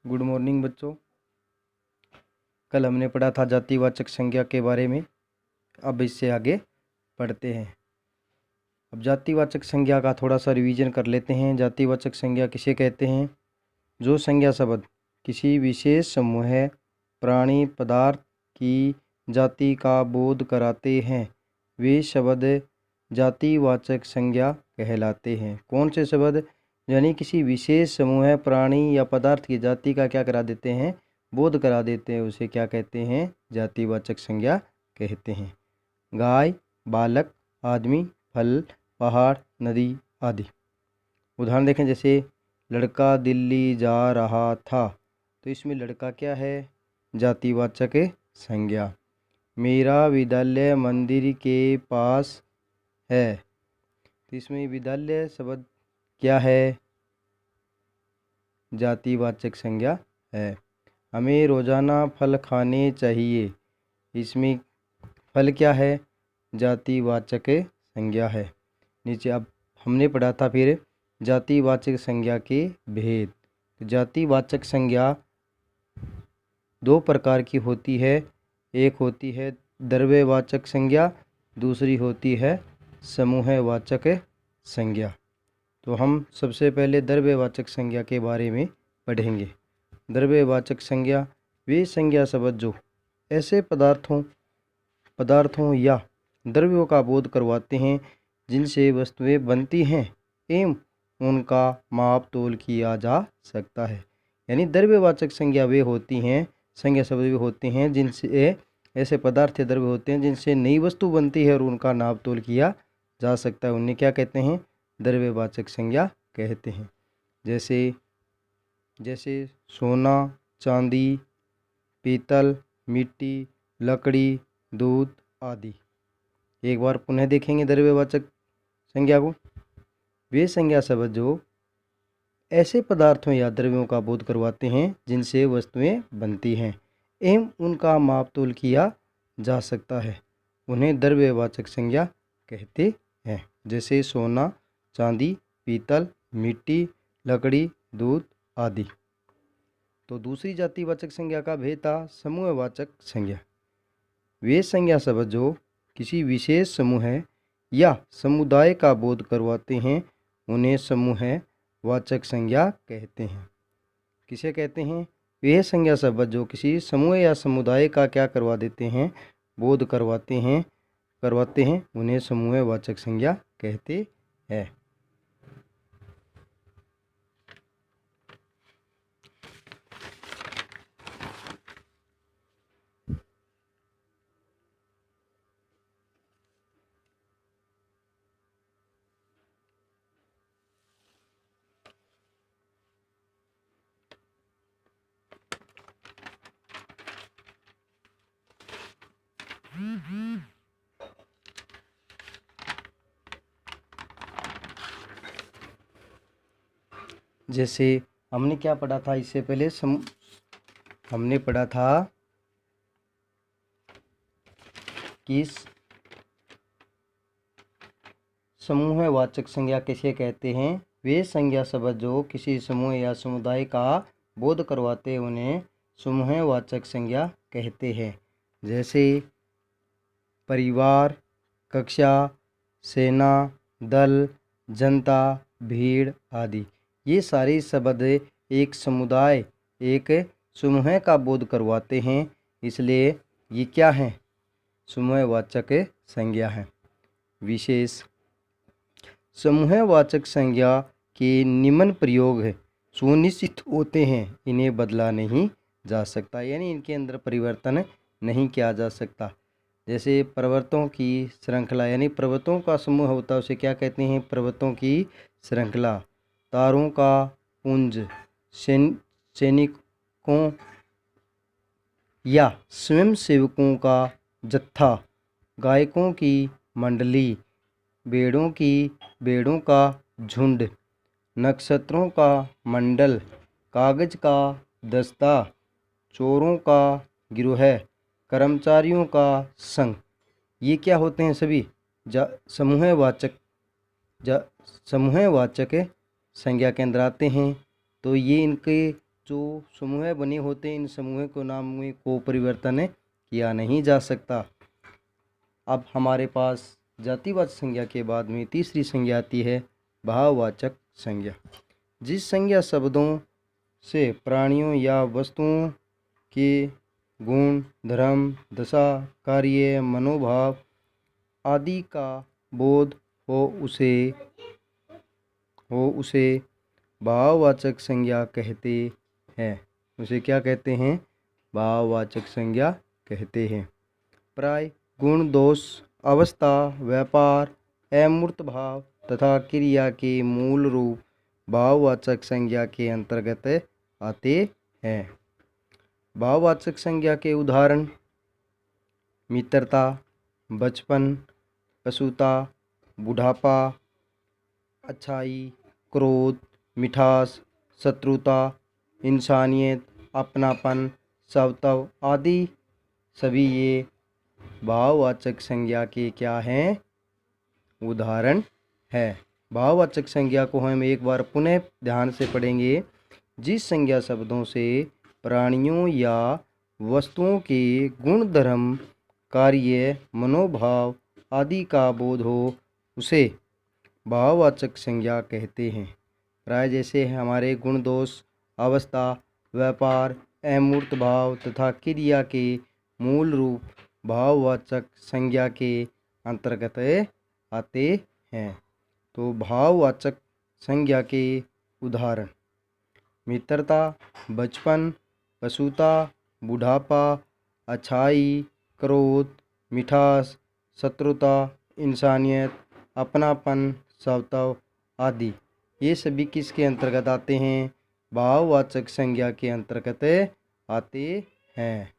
Good morning बच्चों। कल हमने पढ़ा था जातिवाचक संज्ञा के बारे में। अब इससे आगे पढ़ते हैं। अब जातिवाचक संज्ञा का थोड़ा सा रिवीजन कर लेते हैं। जातिवाचक संज्ञा किसे कहते हैं? जो संज्ञा शब्द किसी विशेष समूह प्राणी पदार्थ की जाति का बोध कराते हैं वे शब्द जातिवाचक संज्ञा कहलाते हैं। कौन से शब्द? यानी किसी विशेष समूह प्राणी या पदार्थ की जाति का क्या करा देते हैं? बोध करा देते हैं। उसे क्या कहते हैं? जातिवाचक संज्ञा कहते हैं। गाय, बालक, आदमी, फल, पहाड़, नदी आदि। उदाहरण देखें, जैसे लड़का दिल्ली जा रहा था, तो इसमें लड़का क्या है? जातिवाचक संज्ञा। मेरा विद्यालय मंदिर के पास है, तो इसमें विद्यालय शब्द क्या है? जातिवाचक संज्ञा है। हमें रोजाना फल खाने चाहिए, इसमें फल क्या है? जातिवाचक संज्ञा है। नीचे अब हमने पढ़ा था फिर जातिवाचक संज्ञा के भेद। तो जातिवाचक संज्ञा दो प्रकार की होती है। एक होती है द्रव्यवाचक संज्ञा, दूसरी होती है समूहवाचक संज्ञा। तो हम सबसे पहले द्रव्यवाचक संज्ञा के बारे में पढ़ेंगे। द्रव्यवाचक संज्ञा वे संज्ञा शब्द जो ऐसे पदार्थों या द्रव्यों का बोध करवाते हैं जिनसे वस्तुएं बनती हैं एवं उनका माप तोल किया जा सकता है। यानी द्रव्यवाचक संज्ञा वे होती हैं, संज्ञा शब्द वे होते हैं जिनसे ऐसे पदार्थ या द्रव्य होते हैं जिनसे नई वस्तु बनती है और उनका नाप तोल किया जा सकता है। उन्हें क्या कहते हैं? द्रव्यवाचक संज्ञा कहते हैं। जैसे सोना, चांदी, पीतल, मिट्टी, लकड़ी, दूध आदि। एक बार पुनः देखेंगे द्रव्यवाचक संज्ञा को। वे संज्ञा शब्द जो ऐसे पदार्थों या द्रव्यों का बोध करवाते हैं जिनसे वस्तुएं बनती हैं एवं उनका माप तोल किया जा सकता है, उन्हें द्रव्यवाचक संज्ञा कहते हैं। जैसे सोना, चांदी, पीतल, मिट्टी, लकड़ी, दूध आदि। तो दूसरी जातिवाचक संज्ञा का भेद था समूहवाचक संज्ञा। वे संज्ञा शब्द जो किसी विशेष समूह या समुदाय का बोध करवाते हैं उन्हें समूहवाचक संज्ञा कहते हैं। किसे कहते हैं? वे संज्ञा शब्द जो किसी समूह या समुदाय का क्या करवा देते हैं? बोध करवाते हैं उन्हें समूहवाचक संज्ञा कहते हैं। जैसे हमने क्या पढ़ा था इससे पहले? हमने पढ़ा था कि समूहवाचक संज्ञा किसे कहते हैं? वे संज्ञा शब्द जो किसी समूह या समुदाय का बोध करवाते हैं उन्हें समूहवाचक संज्ञा कहते हैं। जैसे परिवार, कक्षा, सेना, दल, जनता, भीड़ आदि। ये सारे शब्द एक समुदाय, एक समूह का बोध करवाते हैं, इसलिए ये क्या हैं? समूहवाचक संज्ञा है। विशेष समूहवाचक संज्ञा के निम्न प्रयोग सुनिश्चित होते हैं, इन्हें बदला नहीं जा सकता, यानी इनके अंदर परिवर्तन नहीं किया जा सकता। जैसे पर्वतों की श्रृंखला, यानी पर्वतों का समूह होता है उसे क्या कहते हैं? पर्वतों की श्रृंखला। तारों का पुंज, सैनिकों या स्वयंसेवकों का जत्था, गायकों की मंडली, भेड़ों का झुंड, नक्षत्रों का मंडल, कागज का दस्ता, चोरों का गिरोह, कर्मचारियों का संघ। ये क्या होते हैं? सभी समूहवाचक संज्ञा के अंदर आते हैं। तो ये इनके जो समूह बने होते हैं इन समूह को नाम में को परिवर्तन किया नहीं जा सकता। अब हमारे पास जातिवाचक संज्ञा के बाद में तीसरी संज्ञा आती है भाववाचक संज्ञा। जिस संज्ञा शब्दों से प्राणियों या वस्तुओं के गुण, धर्म, दशा, कार्य, मनोभाव आदि का बोध हो उसे भाववाचक संज्ञा कहते हैं। उसे क्या कहते हैं? भाववाचक संज्ञा कहते हैं। प्राय गुण, दोष, अवस्था, व्यापार, अमूर्त भाव तथा क्रिया के मूल रूप भाववाचक संज्ञा के अंतर्गत आते हैं। भाववाचक संज्ञा के उदाहरण मित्रता, बचपन, पशुता, बुढ़ापा, अच्छाई, क्रोध, मिठास, शत्रुता, इंसानियत, अपनापन, स्वभाव आदि सभी ये भाववाचक संज्ञा के क्या हैं? उदाहरण है। भाववाचक संज्ञा को हम एक बार पुनः ध्यान से पढ़ेंगे। जिस संज्ञा शब्दों से प्राणियों या वस्तुओं के गुण, धर्म, कार्य, मनोभाव आदि का बोध हो उसे भाववाचक संज्ञा कहते हैं। प्राय जैसे हमारे गुण, दोष, अवस्था, व्यापार, अमूर्त भाव तथा क्रिया के मूल रूप भाववाचक संज्ञा के अंतर्गत आते हैं। तो भाववाचक संज्ञा के उदाहरण मित्रता, बचपन, पशुता, बुढ़ापा, अच्छाई, क्रोध, मिठास, शत्रुता, इंसानियत, अपनापन, स्वभाव आदि ये सभी किसके अंतर्गत आते हैं? भाववाचक संज्ञा के अंतर्गत आते हैं।